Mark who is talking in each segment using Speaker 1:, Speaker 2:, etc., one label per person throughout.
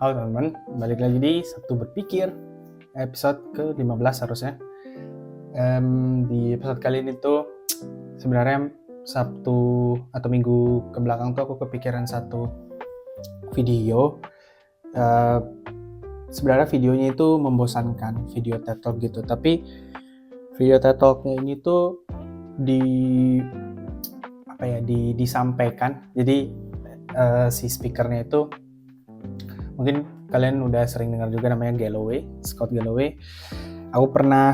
Speaker 1: Halo teman-teman, balik lagi di Sabtu Berpikir, episode ke-15 harusnya. Di episode kali ini tuh sebenarnya Sabtu atau minggu ke belakang tuh aku kepikiran satu video. Sebenarnya videonya itu membosankan, video TED Talk gitu. Tapi video TED Talk-nya ini tuh disampaikan. Jadi si speakernya itu mungkin kalian udah sering dengar juga namanya Scott Galloway. Aku pernah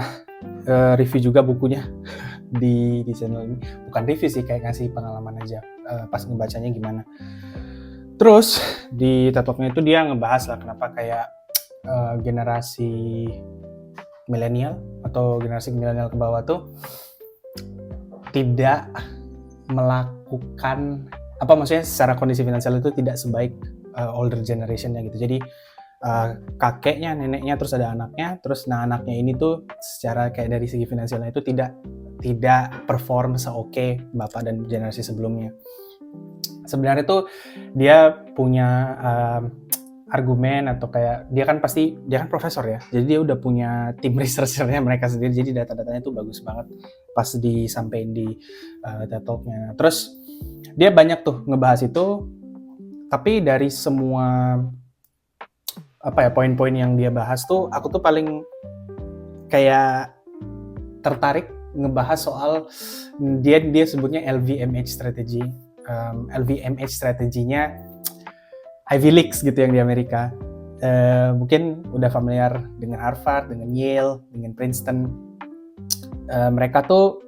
Speaker 1: review juga bukunya di channel ini. Bukan review sih, kayak ngasih pengalaman aja pas ngebacanya gimana. Terus di TED Talk-nya itu dia ngebahas lah kenapa kayak generasi milenial atau generasi milenial ke bawah tuh tidak melakukan maksudnya secara kondisi finansial itu tidak sebaik older generation-nya gitu. Jadi kakeknya, neneknya, terus ada anaknya, terus anaknya ini tuh secara kayak dari segi finansialnya itu tidak perform seoke bapak dan generasi sebelumnya. Sebenarnya tuh dia punya argumen atau kayak dia kan profesor ya, jadi dia udah punya tim researchernya mereka sendiri, jadi data-datanya tuh bagus banget pas disampaikan di TED Talk-nya. Terus dia banyak tuh ngebahas itu, tapi dari semua poin-poin yang dia bahas tuh aku tuh paling kayak tertarik ngebahas soal dia sebutnya LVMH strategy. LVMH strateginya Ivy Leagues gitu yang di Amerika. Mungkin udah familiar dengan Harvard, dengan Yale, dengan Princeton. Mereka tuh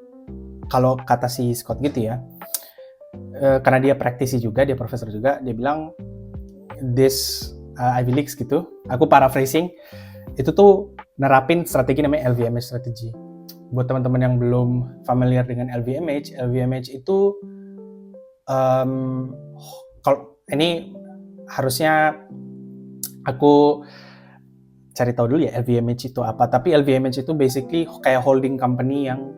Speaker 1: kalau kata si Scott gitu ya, karena dia praktisi juga, dia profesor juga, dia bilang this Ivy Leagues gitu, aku paraphrasing, itu tuh nerapin strategi namanya LVMH strategy. Buat teman-teman yang belum familiar dengan LVMH itu kalau ini harusnya aku cari tahu dulu ya LVMH itu apa. Tapi LVMH itu basically kayak holding company yang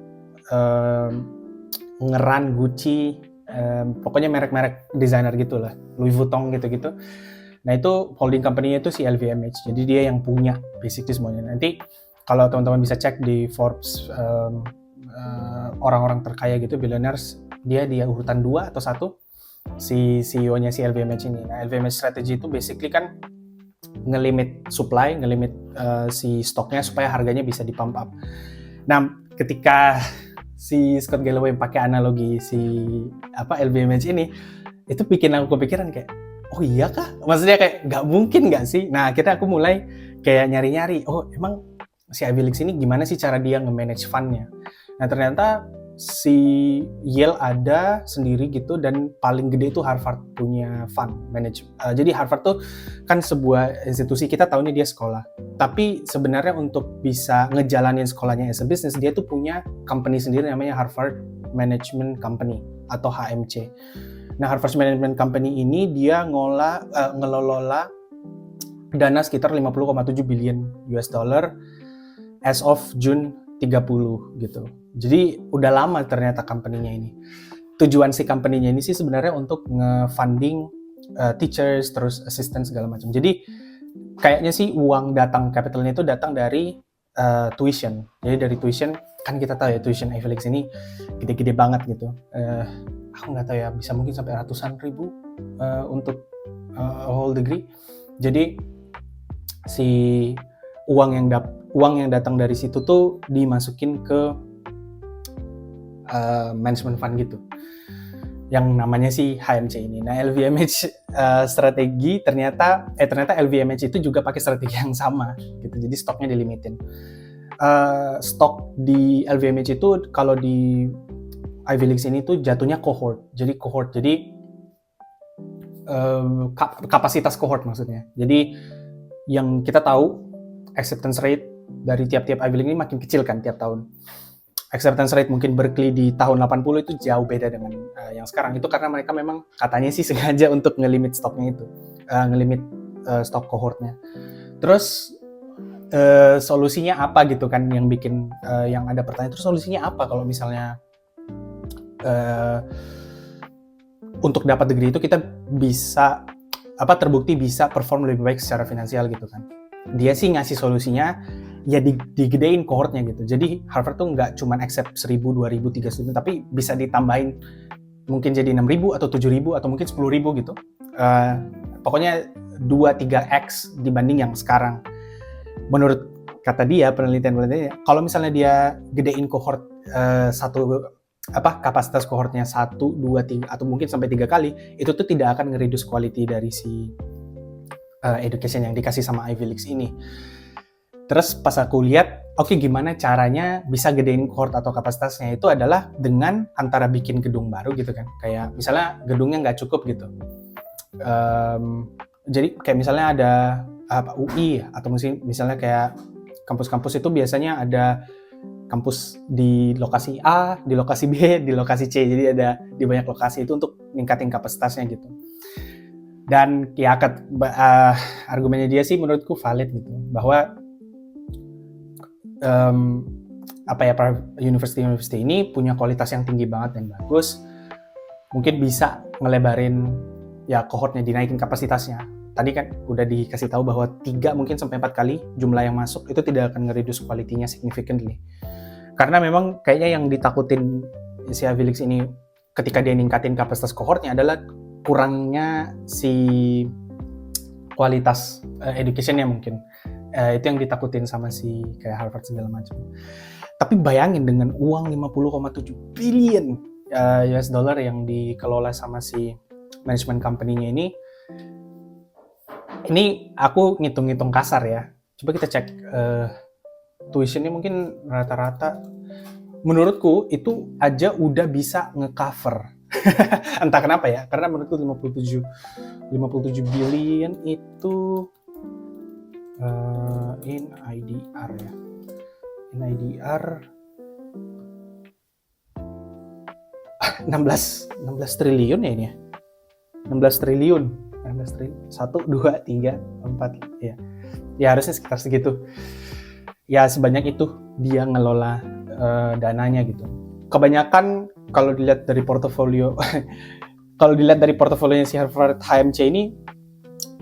Speaker 1: ngeran Gucci, pokoknya merek-merek desainer gitu lah, Louis Vuitton gitu-gitu. Nah itu holding company-nya itu si LVMH, jadi dia yang punya basically semuanya. Nanti kalau teman-teman bisa cek di Forbes orang-orang terkaya gitu, billionaires, dia urutan 2 atau 1 si CEO-nya si LVMH ini. Nah LVMH strategy itu basically kan ngelimit supply, ngelimit si stoknya supaya harganya bisa di-pump up. Nah ketika si Scott Galloway pakai analogi si LVMH ini, itu bikin aku kepikiran kayak, oh iya kah? Maksudnya kayak nggak mungkin nggak sih? Nah akhirnya aku mulai kayak nyari-nyari, oh emang si Ivy Leagues ini gimana sih cara dia nge-manage fund-nya? Nah ternyata si Yale ada sendiri gitu, dan paling gede itu Harvard punya fund management. Jadi Harvard tuh kan sebuah institusi, kita tahu ini dia sekolah. Tapi sebenarnya untuk bisa ngejalanin sekolahnya as a business, dia tuh punya company sendiri namanya Harvard Management Company atau HMC. Nah, Harvard Management Company ini dia ngelola dana sekitar 50,7 billion US dollar as of June 30 gitu. Jadi udah lama ternyata company-nya ini. Tujuan si company-nya ini sih sebenarnya untuk nge-funding teachers, terus assistant segala macam. Jadi kayaknya sih uang capitalnya itu datang dari tuition. Jadi dari tuition, kan kita tahu ya tuition Ivy Leagues ini gede-gede banget gitu. Aku nggak tahu ya, bisa mungkin sampai ratusan ribu untuk whole degree. Jadi si uang yang datang dari situ tuh dimasukin ke management fund gitu, yang namanya si HMC ini. Nah LVMH strategi ternyata LVMH itu juga pakai strategi yang sama gitu. Jadi stoknya dilimitin. Stok di LVMH itu kalau di Ivy Leagues ini tuh jatuhnya cohort. Jadi kapasitas cohort maksudnya. Jadi yang kita tahu acceptance rate dari tiap-tiap Ivy League ini makin kecil kan tiap tahun. Acceptance rate mungkin Berkeley di tahun 80 itu jauh beda dengan yang sekarang. Itu karena mereka memang katanya sih sengaja untuk ngelimit stoknya itu, ngelimit stok cohortnya. Terus solusinya apa gitu kan, yang bikin yang ada pertanyaan, terus solusinya apa kalau misalnya untuk dapat degree itu kita bisa terbukti bisa perform lebih baik secara finansial gitu kan. Dia sih ngasih solusinya ya digedein cohortnya gitu. Jadi Harvard tuh nggak cuma accept 1.000, 2.000, 3.000, tapi bisa ditambahin mungkin jadi 6.000 atau 7.000 atau mungkin 10.000 gitu. Pokoknya 2-3x dibanding yang sekarang. Menurut kata dia, penelitian-penelitiannya, kalau misalnya dia gedein cohort kapasitas cohortnya 1, 2, 3 atau mungkin sampai 3 kali, itu tuh tidak akan nge-reduce quality dari si education yang dikasih sama Ivy League ini. Terus pas aku lihat, oke, gimana caranya bisa gedein cohort atau kapasitasnya, itu adalah dengan antara bikin gedung baru gitu kan. Kayak misalnya gedungnya nggak cukup gitu. Jadi kayak misalnya ada UI atau misalnya kayak kampus-kampus itu biasanya ada kampus di lokasi A, di lokasi B, di lokasi C. Jadi ada di banyak lokasi itu untuk ningkatin kapasitasnya gitu. Dan ya argumennya dia sih menurutku valid gitu, bahwa university ini punya kualitas yang tinggi banget dan bagus, mungkin bisa ngelebarin ya cohortnya, dinaikin kapasitasnya. Tadi kan udah dikasih tahu bahwa 3 mungkin sampai 4 kali jumlah yang masuk itu tidak akan nge-reduce quality-nya significantly. Karena memang kayaknya yang ditakutin si Ivy League ini ketika dia ningkatin kapasitas cohortnya adalah kurangnya si kualitas education-nya mungkin. Itu yang ditakutin sama si kayak Harvard segala macam. Tapi bayangin dengan uang 50,7 billion US dollar yang dikelola sama si management company-nya ini aku ngitung-ngitung kasar ya. Coba kita cek tuition-nya mungkin rata-rata. Menurutku itu aja udah bisa nge-cover. Entah kenapa ya, karena menurutku 57 billion itu in IDR ya. In IDR 16 triliun ya ini ya. 16 triliun. 1, 2, 3, 4 ya. Ya harusnya sekitar segitu. Ya sebanyak itu dia ngelola dananya gitu. Kebanyakan kalau dilihat dari portofolionya si Harvard HMC ini,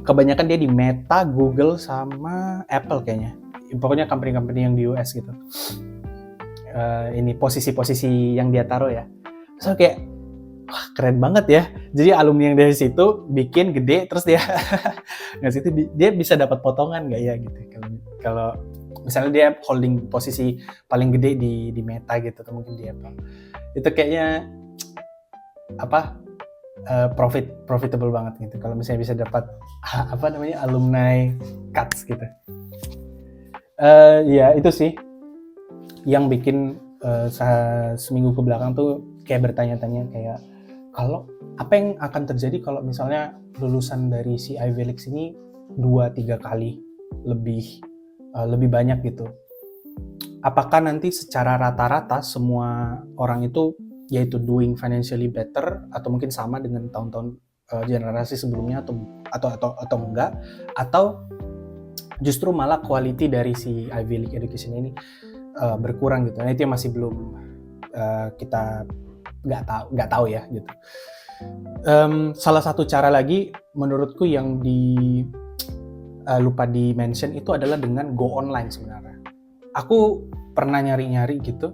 Speaker 1: kebanyakan dia di Meta, Google sama Apple kayaknya. Pokoknya company-company yang di US gitu. Ini posisi-posisi yang dia taruh ya. So kayak wah, keren banget ya. Jadi alumni yang dari situ bikin gede, terus dia nggak situ dia bisa dapat potongan nggak ya gitu. Kalau misalnya dia holding posisi paling gede di Meta gitu, atau mungkin dia apa? Itu kayaknya profitable banget gitu. Kalau misalnya bisa dapat alumni cuts gitu. Ya itu sih yang bikin seminggu ke belakang tuh kayak bertanya-tanya kayak, kalau apa yang akan terjadi kalau misalnya lulusan dari si Ivy League ini 2-3 kali lebih banyak gitu. Apakah nanti secara rata-rata semua orang itu yaitu doing financially better, atau mungkin sama dengan tahun-tahun generasi sebelumnya, atau enggak, atau justru malah quality dari si Ivy League education ini berkurang gitu. Nah itu yang masih belum kita nggak tahu ya gitu. Salah satu cara lagi menurutku yang lupa di mention itu adalah dengan go online sebenarnya. Aku pernah nyari-nyari gitu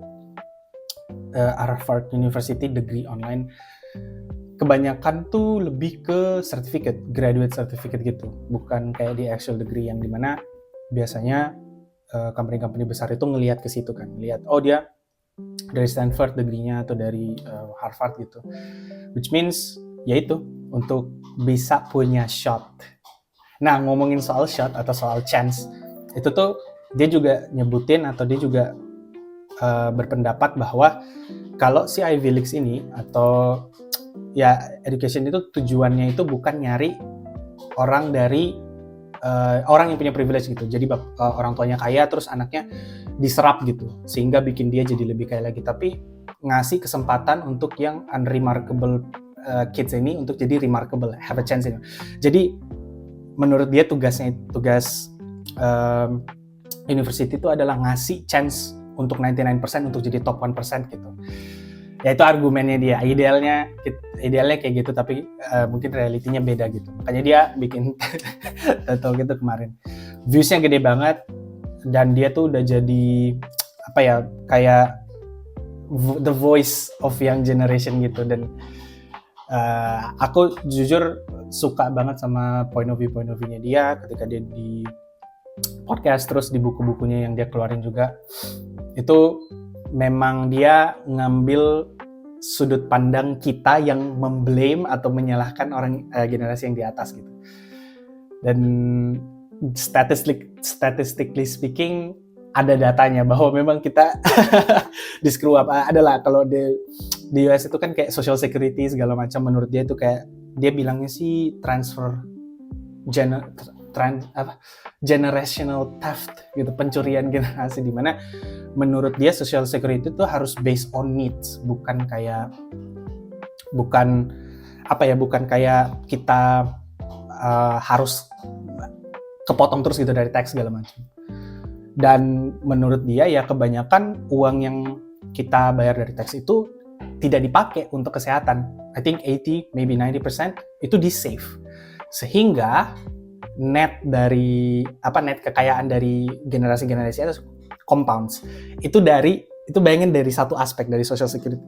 Speaker 1: Harvard University degree online. Kebanyakan tuh lebih ke certificate, graduate certificate gitu, bukan kayak di actual degree yang dimana biasanya company-company besar itu ngelihat ke situ kan, lihat oh dia dari Stanford degree-nya atau dari Harvard gitu, which means yaitu untuk bisa punya shot. Nah ngomongin soal shot atau soal chance, itu tuh dia juga nyebutin atau dia juga berpendapat bahwa kalau si Ivy League ini atau ya education itu tujuannya itu bukan nyari orang dari orang yang punya privilege gitu, jadi orang tuanya kaya terus anaknya diserap gitu sehingga bikin dia jadi lebih kaya lagi, tapi ngasih kesempatan untuk yang unremarkable kids ini untuk jadi remarkable, have a chance ini. Jadi menurut dia tugas university itu adalah ngasih chance untuk 99% untuk jadi top 1% gitu. Ya itu argumennya dia, idealnya kayak gitu, tapi mungkin realitinya beda gitu. Makanya dia bikin TED Talk gitu kemarin. Viewsnya gede banget, dan dia tuh udah jadi apa ya, kayak the voice of young generation gitu. Dan aku jujur suka banget sama point of view-nya dia ketika dia di podcast, terus di buku-bukunya yang dia keluarin juga. Itu memang dia ngambil sudut pandang kita yang memblame atau menyalahkan orang generasi yang di atas gitu. Dan statistically speaking, ada datanya bahwa memang kita di screw up. Adalah kalau di US itu kan kayak social security segala macam, menurut dia itu kayak, dia bilangnya sih generational theft gitu, pencurian generasi, di mana menurut dia social security itu harus based on needs, bukan kayak kita harus kepotong terus gitu dari tax segala macam. Dan menurut dia ya kebanyakan uang yang kita bayar dari tax itu tidak dipakai untuk kesehatan. I think 80 maybe 90% itu di save, sehingga net kekayaan dari generasi-generasi itu compounds. Itu bayangin dari satu aspek dari social security.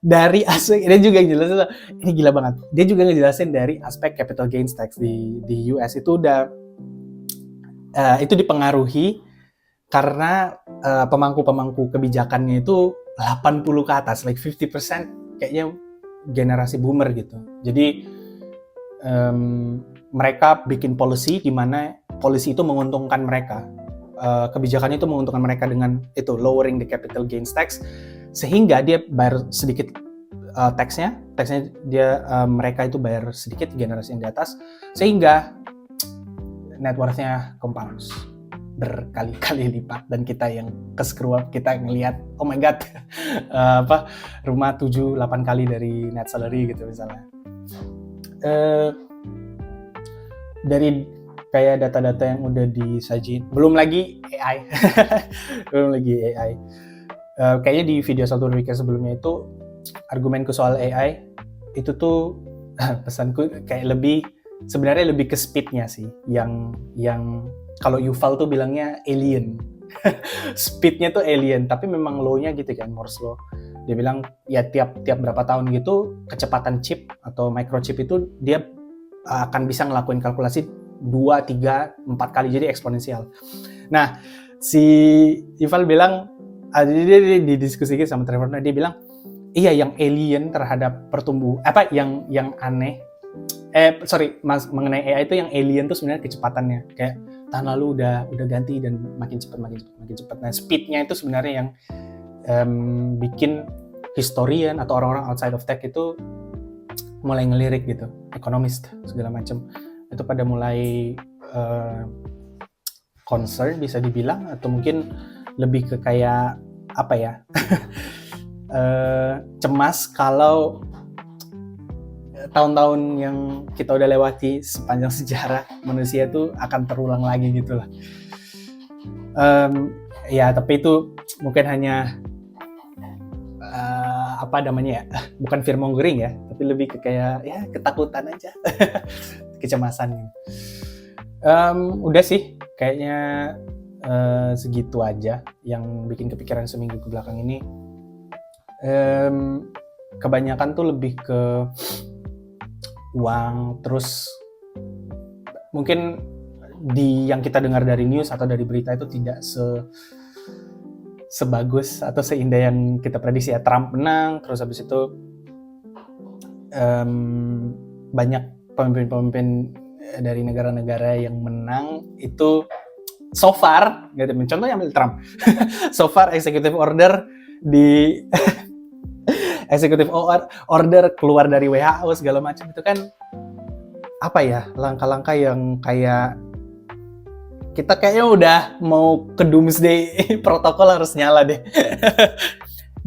Speaker 1: Dari aspek, dia juga ngejelasin, ini gila banget. Dia juga ngejelasin dari aspek capital gains tax di US itu udah itu dipengaruhi karena pemangku kebijakannya itu 80 ke atas, like 50% kayaknya generasi boomer gitu. Jadi mereka bikin policy di mana policy itu menguntungkan mereka. Kebijakannya itu menguntungkan mereka dengan itu lowering the capital gains tax, sehingga dia bayar sedikit taxnya dia mereka itu bayar sedikit, generasi yang di atas, sehingga net worth-nya compounds berkali-kali lipat. Dan kita yang ke screw up, kita ngelihat oh my god rumah 7-8 kali dari net salary gitu misalnya. Dari kayak data-data yang udah disajin, belum lagi AI. Kayaknya di video 1 week sebelumnya itu argumenku soal AI itu tuh pesanku kayak sebenarnya lebih ke speednya sih, yang kalau Yuval tuh bilangnya alien. Speednya tuh alien, tapi memang law-nya gitu kan, Moore's law. Dia bilang ya tiap berapa tahun gitu kecepatan chip atau microchip itu dia akan bisa ngelakuin kalkulasi 2, 3, 4 kali, jadi eksponensial. Nah, si Yuval bilang, dia didiskusikan sama Trevor, dia bilang, iya yang alien terhadap yang aneh, mengenai AI itu yang alien tuh sebenarnya kecepatannya. Kayak tahun lalu udah ganti dan makin cepat. Nah, speednya itu sebenarnya yang bikin historian atau orang-orang outside of tech itu mulai ngelirik gitu, ekonomis segala macam. Itu pada mulai concern bisa dibilang, atau mungkin lebih ke kayak apa ya, cemas kalau tahun-tahun yang kita udah lewati sepanjang sejarah manusia itu akan terulang lagi gitu lah. Ya tapi itu mungkin hanya bukan fear mongering ya, tapi lebih ke kayak ya ketakutan aja. Kecemasan. Udah sih kayaknya segitu aja yang bikin kepikiran seminggu ke belakang ini. Kebanyakan tuh lebih ke uang, terus mungkin yang kita dengar dari news atau dari berita itu tidak sebagus atau seindah yang kita prediksi ya. Trump menang, terus habis itu banyak pemimpin dari negara-negara yang menang itu so far, contohnya ambil Trump, so far executive order keluar dari WHO segala macam, itu kan apa ya, langkah-langkah yang kayak kita kayaknya udah mau ke doomsday, protokol harus nyala deh.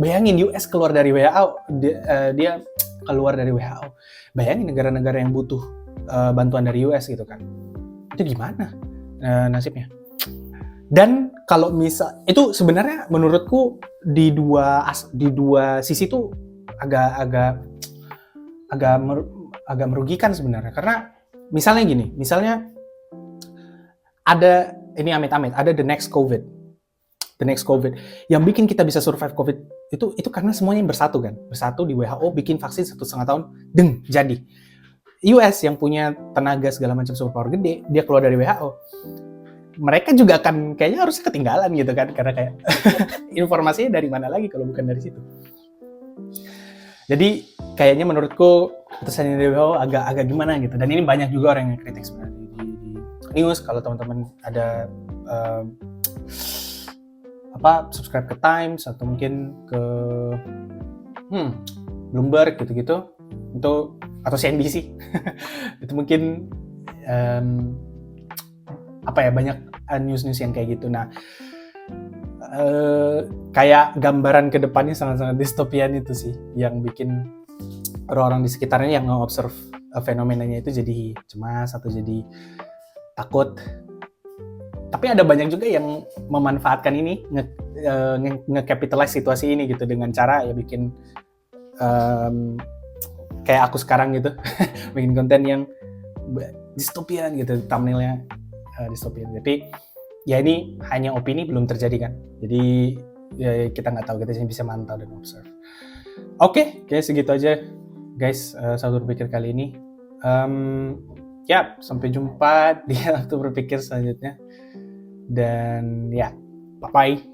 Speaker 1: Bayangin US keluar dari WHO, dia keluar dari WHO. Bayangin negara-negara yang butuh bantuan dari US gitu kan, itu gimana nasibnya. Dan kalau misal itu sebenarnya menurutku di dua sisi tuh agak merugikan sebenarnya, karena misalnya ada ini amit-amit ada the next COVID yang bikin kita bisa survive COVID itu karena semuanya bersatu di WHO bikin vaksin 1,5 tahun, jadi US yang punya tenaga segala macam superpower gede, dia keluar dari WHO, mereka juga akan kayaknya harus ketinggalan gitu kan, karena kayak informasinya dari mana lagi kalau bukan dari situ. Jadi kayaknya menurutku keputusan dari WHO agak gimana gitu, dan ini banyak juga orang yang kritik sebenarnya di news. Kalau teman-teman ada subscribe ke Times atau mungkin ke Bloomberg gitu-gitu, itu atau CNBC itu mungkin banyak news-news yang kayak gitu. Nah, kayak gambaran ke depannya sangat-sangat distopian itu sih, yang bikin orang-orang di sekitarnya yang nge-observe fenomenanya itu jadi cemas atau jadi takut. Tapi ada banyak juga yang memanfaatkan ini, nge-capitalize situasi ini gitu, dengan cara ya bikin kayak aku sekarang gitu, bikin konten yang distopian gitu, thumbnailnya distopian. Tapi ya ini hanya opini, belum terjadi kan. Jadi ya kita nggak tahu, kita bisa mantau dan observe. Oke, kayak segitu aja guys, Satu Berpikir kali ini. Sampai jumpa di Satu Berpikir selanjutnya. Dan ya, bye-bye.